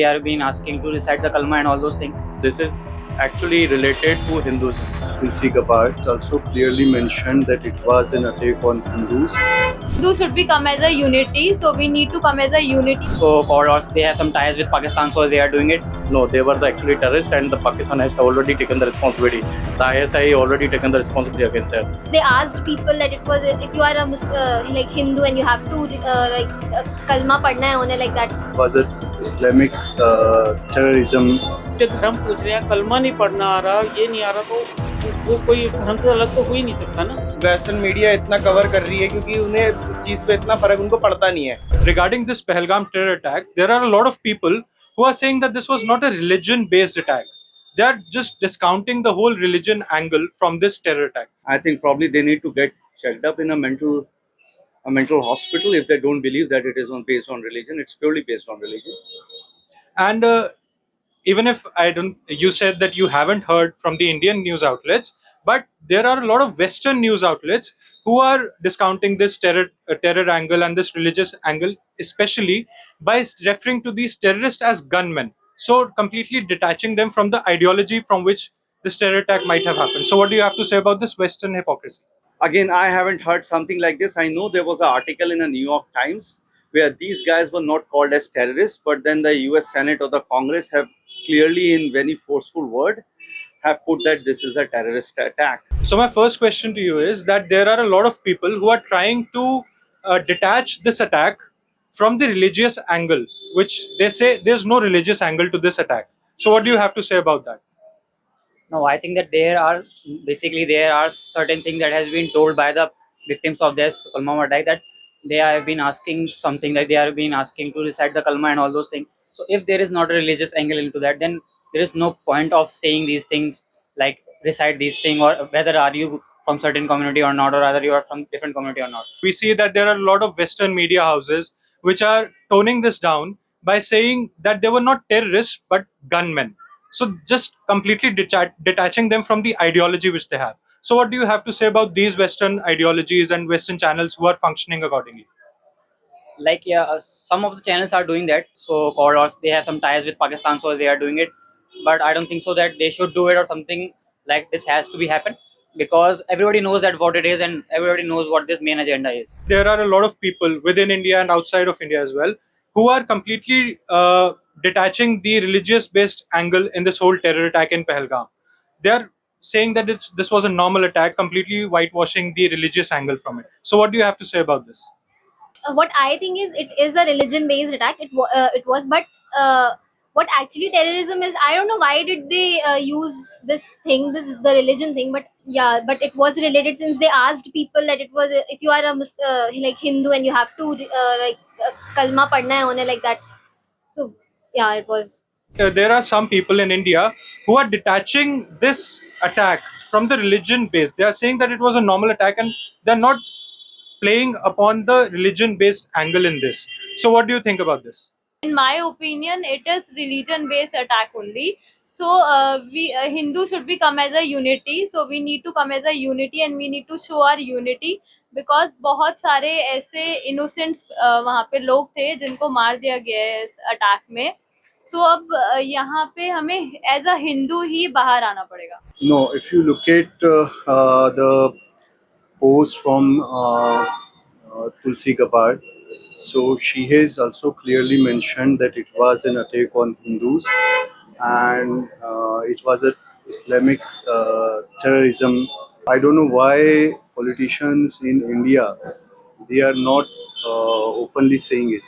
They are been asking to recite the kalma and all those things. This is actually related to Hinduism. Tulsi Gabbard also clearly mentioned that it was an attack on Hindus. Hindus should be come as a unity, so we need to come as a unity. So or they have some ties with Pakistan, so they are doing it. No, they were the actually terrorists, and the Pakistan has already taken the responsibility. The ISI already taken the responsibility against them. They asked people that it was if you are a like Hindu and you have to kalma padna hai hone like that. It was an Islamic terrorism. धर्म पूछ रहे हैं, कलमा नहीं पढ़ना आ रहा, ये नहीं आ रहा, तो वो कोई धर्म से अलग तो हो ही नहीं सकता ना। वेस्टर्न मीडिया इतना कवर कर रही है क्योंकि उन्हें इस चीज पे इतना फर्क उनको पड़ता नहीं है। Regarding this Pahalgam terror attack, there are a lot of people who are saying that this was not a religion-based attack. They are just discounting the whole religion angle from this terror attack. I think probably they need to get checked up in a mental hospital if they don't believe that it is based on religion. It's purely based on religion. And even if you said that you haven't heard from the Indian news outlets, but there are a lot of Western news outlets who are discounting this terror angle and this religious angle, especially by referring to these terrorists as gunmen. So completely detaching them from the ideology from which this terror attack might have happened. So what do you have to say about this Western hypocrisy? Again, I haven't heard something like this. I know there was an article in the New York Times where these guys were not called as terrorists, but then the US Senate or the Congress have clearly, in very forceful word, have put that this is a terrorist attack. So my first question to you is that there are a lot of people who are trying to detach this attack from the religious angle, which they say there's no religious angle to this attack. So what do you have to say about that? No, I think that there are certain things that has been told by the victims of this kalma attack, that they have been asking something, like they have been asking to recite the kalma and all those things. So if there is not a religious angle into that, then there is no point of saying these things, like recite these things, or whether are you from certain community or not, or whether you are from different community or not. We see that there are a lot of Western media houses which are toning this down by saying that they were not terrorists but gunmen. So just completely detaching them from the ideology which they have. So what do you have to say about these Western ideologies and Western channels who are functioning accordingly? Like some of the channels are doing that, so or they have some ties with Pakistan, so they are doing it. But I don't think so that they should do it, or something like this has to be happen, because everybody knows that what it is, and everybody knows what this main agenda is. There are a lot of people within India and outside of India as well who are completely detaching the religious-based angle in this whole terror attack in Pahalgam. They are saying that this was a normal attack, completely whitewashing the religious angle from it. So, what do you have to say about this? What I think is it is a religion-based attack. It was, but what actually terrorism is, I don't know why did they use this thing, this is the religion thing. But yeah, but it was related, since they asked people that it was if you are a like Hindu and you have to kalma padna hai hone like that. So yeah, it was. There are some people in India who are detaching this attack from the religion base. They are saying that it was a normal attack and they're not playing upon the religion based angle in this. So, what do you think about this? In my opinion, it is religion-based attack only. So we Hindus should be come as a unity. So we need to come as a unity, and we need to show our unity, because बहुत सारे ऐसे innocents वहाँ पे लोग थे जिनको मार दिया गया है इस अटैक में. So अब यहाँ पे हमें as a Hindu ही बाहर आना पड़ेगा. No, if you look at the post from Tulsi Gabbard, so she has also clearly mentioned that it was an attack on Hindus, and it was an Islamic terrorism. I don't know why politicians in India, they are not openly saying it,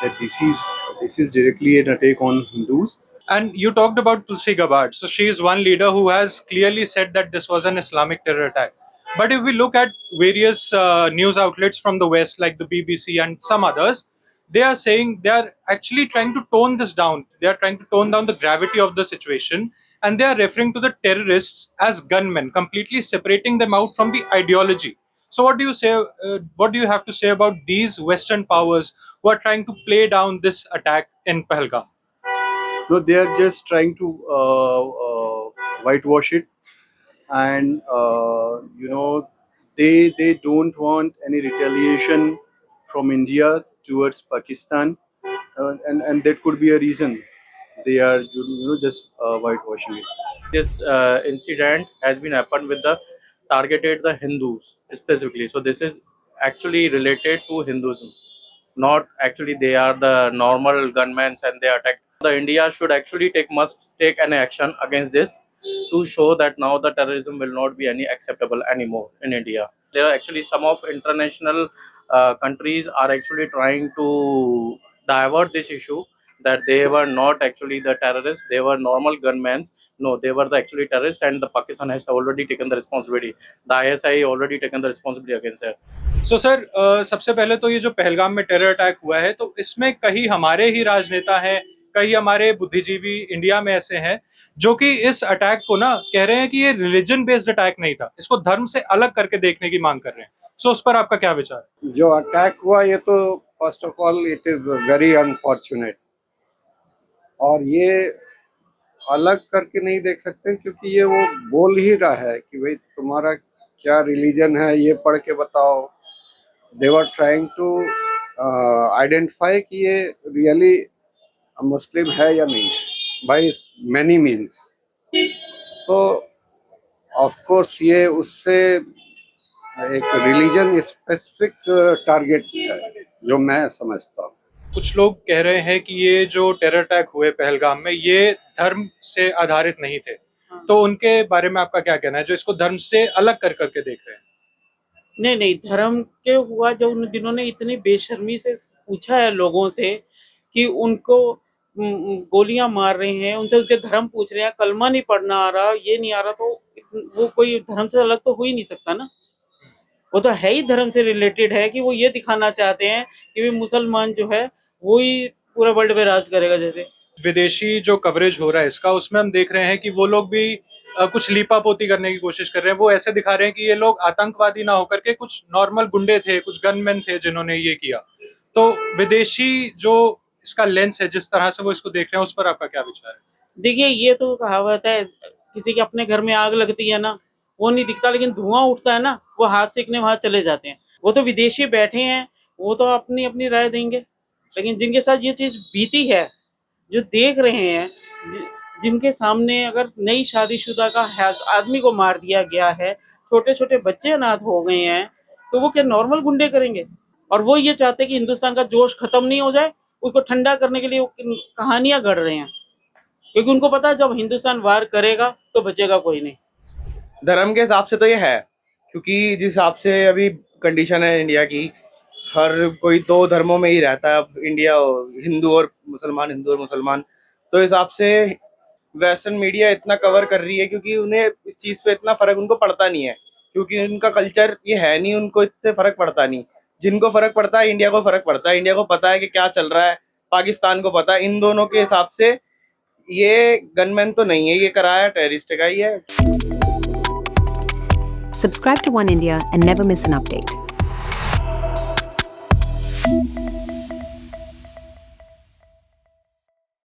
that this is directly an attack on Hindus. And you talked about Tulsi Gabbard. So she is one leader who has clearly said that this was an Islamic terror attack. But if we look at various news outlets from the West, like the BBC and some others, they are saying they are actually trying to tone this down. They are trying to tone down the gravity of the situation, and they are referring to the terrorists as gunmen, completely separating them out from the ideology. So, what do you say? What do you have to say about these Western powers who are trying to play down this attack in Pahalgam? No, they are just trying to whitewash it, and they don't want any retaliation from India towards Pakistan, and that could be a reason. they are just whitewashing it. This incident has been happened with the targeted the Hindus specifically. So this is actually related to Hinduism, not actually they are the normal gunmen and they attack. The India should actually must take an action against this to show that now the terrorism will not be any acceptable anymore in India. There are actually some of international countries are actually trying to divert this issue that they were not actually the terrorists, they were normal gunmen. No, they were the actually terrorists, and the Pakistan has already taken the responsibility. The ISI already taken the responsibility against that. So sir सबसे पहले तो ये जो पहलगाम में terror attack हुआ है तो इसमें कहीं हमारे ही राजनेता हैं, कहीं हमारे बुद्धिजीवी इंडिया में ऐसे हैं जो कि इस अटैक को ना कह रहे हैं कि ये रिलीजन बेस्ड अटैक नहीं था, इसको धर्म से अलग करके देखने की मांग कर रहे हैं. सो उस पर आपका क्या विचार है? जो अटैक हुआ ये तो first of all it is very unfortunate, और ये अलग करके नहीं देख सकते क्योंकि ये वो बोल ही रहा है कि भाई तुम्हारा क्या रिलीजन है ये पढ़ के बताओ. दे वर ट्राइंग टू आइडेंटिफाई कि ये रियली मुस्लिम है या नहीं है बाय मैनी मीन्स. तो ऑफ कोर्स ये उससे एक रिलीजन स्पेसिफिक टारगेट है जो मैं समझता हूँ. कुछ लोग कह रहे हैं कि ये जो टेरर अटैक हुए पहलगाम में ये धर्म से आधारित नहीं थे, तो उनके बारे में आपका क्या कहना है जो इसको धर्म से अलग कर करके देख रहे हैं? नहीं, धर्म के हुआ जो उन जिन्होंने इतनी बेशर्मी से पूछा है लोगों से कि उनको गोलियां मार रहे हैं, उनसे उसके धर्म पूछ रहे हैं, कलमा नहीं पढ़ना आ रहा, ये नहीं आ रहा, तो वो कोई धर्म से अलग तो हो ही नहीं सकता ना. वो तो है ही धर्म से रिलेटेड है कि वो ये दिखाना चाहते हैं कि भी मुसलमान जो है वो ही पूरा वर्ल्ड पे राज करेगा. जैसे विदेशी जो कवरेज हो रहा है इसका, उसमें हम देख रहे हैं कि वो लोग भी कुछ लीपापोती करने की कोशिश कर रहे हैं. वो ऐसे दिखा रहे हैं कि ये लोग आतंकवादी ना होकर के कुछ नॉर्मल गुंडे थे, कुछ गनमैन थे जिन्होंने ये किया. तो विदेशी जो इसका लेंस है, जिस तरह से वो इसको देख रहे हैं, उस पर आपका क्या विचार है? देखिए, ये तो कहावत है, किसी के अपने घर में आग लगती है ना, वो नहीं दिखता लेकिन धुआं उठता है ना, वो हाथ सेकने वहां चले जाते हैं. वो तो विदेशी बैठे हैं, वो तो अपनी अपनी राय देंगे, लेकिन जिनके साथ ये चीज बीती है, जो देख रहे हैं, जिनके सामने अगर नई शादीशुदा का आदमी को मार दिया गया है, छोटे छोटे बच्चे अनाथ हो गए हैं, तो वो क्या नॉर्मल गुंडे करेंगे? और वो ये चाहते हैं कि हिंदुस्तान का जोश खत्म नहीं हो जाए, उसको ठंडा करने के लिए वो कहानियां गढ़ रहे हैं, क्योंकि उनको पता है जब हिंदुस्तान वार करेगा तो बचेगा कोई नहीं. धर्म के हिसाब से तो ये है, क्योंकि जिस हिसाब से अभी कंडीशन है इंडिया की, हर कोई दो धर्मों में ही रहता है इंडिया, हिंदू और मुसलमान. तो हिसाब से वेस्टर्न मीडिया इतना कवर कर रही है क्योंकि उन्हें इस चीज़ पे इतना फर्क उनको पड़ता नहीं है, क्योंकि उनका कल्चर ये है नहीं, उनको इतने फर्क पड़ता नहीं. जिनको फर्क पड़ता है, इंडिया को फर्क पड़ता है. इंडिया को पता है कि क्या चल रहा है, पाकिस्तान को पता है. इन दोनों के हिसाब से ये गनमैन तो नहीं है, ये कराया टेररिस्ट का ही है. Subscribe to One India and never miss an update.